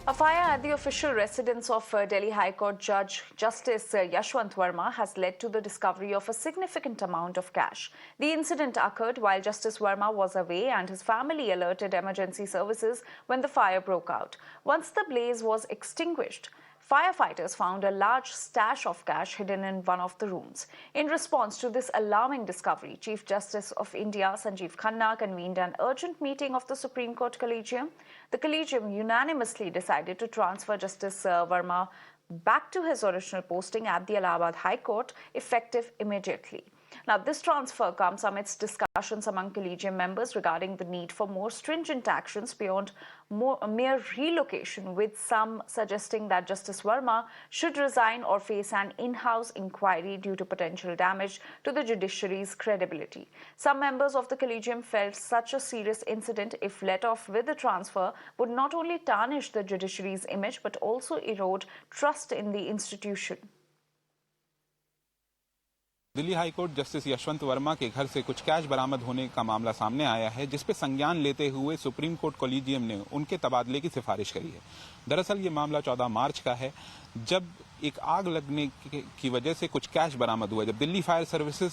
A fire at the official residence of Delhi High Court Judge Justice Yashwant Varma has led to the discovery of a significant amount of cash. The incident occurred while Justice Varma was away and his family alerted emergency services when the fire broke out. Once the blaze was extinguished, firefighters found a large stash of cash hidden in one of the rooms. In response to this alarming discovery, Chief Justice of India Sanjeev Khanna convened an urgent meeting of the Supreme Court Collegium. The Collegium unanimously decided to transfer Justice Varma back to his original posting at the Allahabad High Court, effective immediately. Now, this transfer comes amidst discussions among Collegium members regarding the need for more stringent actions beyond mere relocation, with some suggesting that Justice Varma should resign or face an in-house inquiry due to potential damage to the judiciary's credibility. Some members of the Collegium felt such a serious incident, if let off with the transfer, would not only tarnish the judiciary's image but also erode trust in the institution. Delhi high court justice Yashwant Verma के घर से कुछ cash बरामद होने का मामला सामने आया है, जिस पे संज्ञान लेते हुए सुप्रीम कोर्ट कोलिजियम ने उनके तबादले की सिफारिश करी है। दरअसल ये मामला 14 मार्च का है, जब एक आग लगने की वजह से कुछ कैश बरामद हुआ। जब दिल्ली फायर सर्विसेज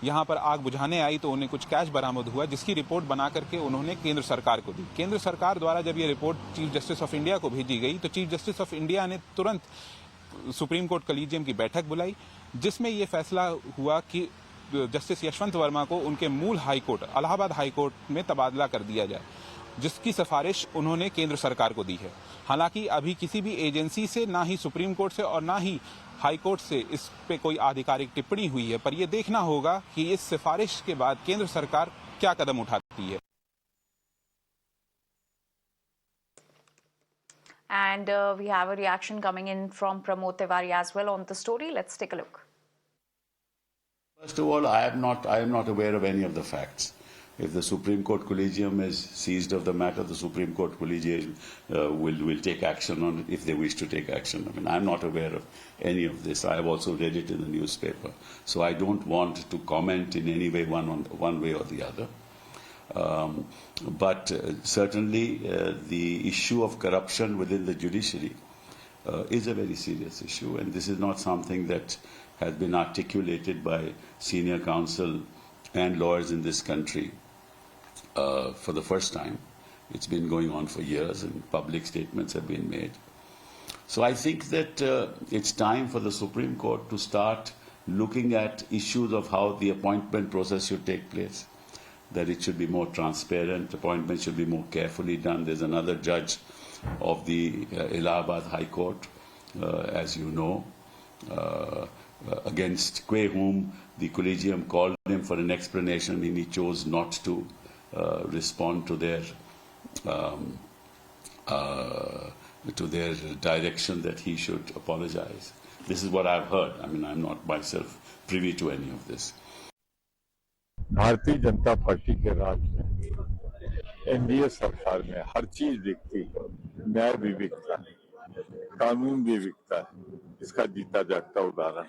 यहां पर आग बुझाने आई तो उन्हें कुछ कैश बरामद हुआ, जिसकी रिपोर्ट बना करके उन्होंने केंद्र सरकार को दी। केंद्र सरकार द्वारा जब ये report chief justice of India को भेजी गई तो चीफ जस्टिस ऑफ इंडिया ने तुरंत सुप्रीम कोर्ट कलीजियम की बैठक बुलाई, जिसमें यह फैसला हुआ कि जस्टिस यशवंत वर्मा को उनके मूल high court Allahabad high court में तबादला कर दिया जाए, जिसकी सिफारिश उन्होंने केंद्र सरकार को दी है। हालांकि अभी किसी भी एजेंसी से, ना ही सुप्रीम कोर्ट से और ना ही हाई कोर्ट से इस पे कोई आधिकारिक टिप्पणी हुई है, पर यह देखना होगा कि इस सिफारिश के बाद केंद्र सरकार क्या कदम उठाती है। And we have a reaction coming in from Pramod Tiwari as well on the story. Let's take a look. First of all, I am not aware of any of the facts. If the Supreme Court Collegium is seized of the matter, the Supreme Court Collegium will take action on it if they wish to take action. I mean, I'm not aware of any of this. I have also read it in the newspaper. So I don't want to comment in any way one way or the other. But certainly the issue of corruption within the judiciary is a very serious issue, and this is not something that has been articulated by senior counsel and lawyers in this country for the first time. It's been going on for years, and public statements have been made. So I think that it's time for the Supreme Court to start looking at issues of how the appointment process should take place, that it should be more transparent, appointments should be more carefully done. There's another judge of the Allahabad High Court, as you know, against whom the Collegium called him for an explanation, and he chose not to respond to their direction that he should apologize. This is what I've heard. I mean, I'm not myself privy to any of this. Bharatiya Janata party के राज में, NDA सरकार में हर चीज बिकती है, न्याय भी बिकता है, कानून भी बिकता है। इसका जीता जागता उदाहरण।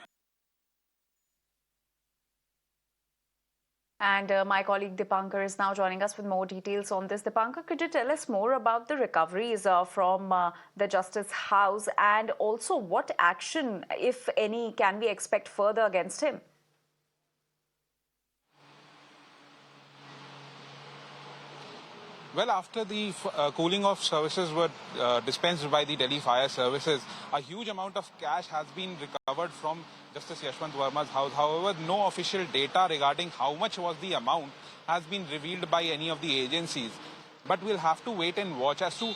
And my colleague Dipankar is now joining us with more details on this. Dipankar, could you tell us more about the recoveries from the Justice House, and also what action, if any, can we expect further against him? Well, after the cooling off services were dispensed by the Delhi Fire Services, a huge amount of cash has been recovered from Justice Yashwant Varma's house. However, no official data regarding how much was the amount has been revealed by any of the agencies. But we'll have to wait and watch as to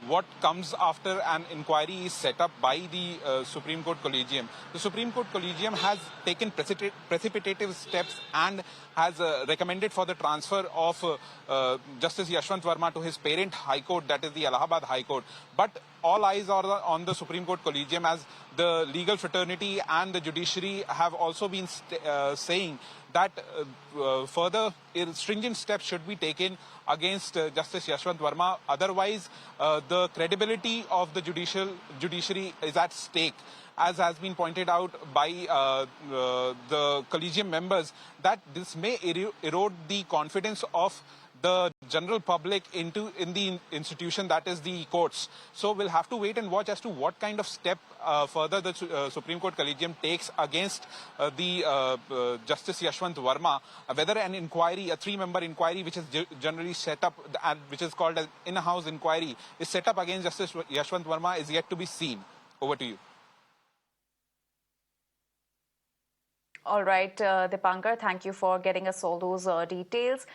what comes after an inquiry is set up by the Supreme Court Collegium. The Supreme Court Collegium has taken precipitative steps and has recommended for the transfer of Justice Yashwant Varma to his parent High Court, that is the Allahabad High Court. But all eyes are on the Supreme Court Collegium, as the legal fraternity and the judiciary have also been saying that further stringent steps should be taken against Justice Yashwant Varma. Otherwise, the credibility of the judiciary is at stake, as has been pointed out by the collegium members, that this may erode the confidence of the general public in the institution that is the courts. So we'll have to wait and watch as to what kind of step further the Supreme Court Collegium takes against the Justice Yashwant Varma, whether an inquiry, a 3-member inquiry which is generally set up and which is called an in-house inquiry, is set up against Justice Yashwant Varma is yet to be seen. Over to you. All right, Dipankar, thank you for getting us all those details.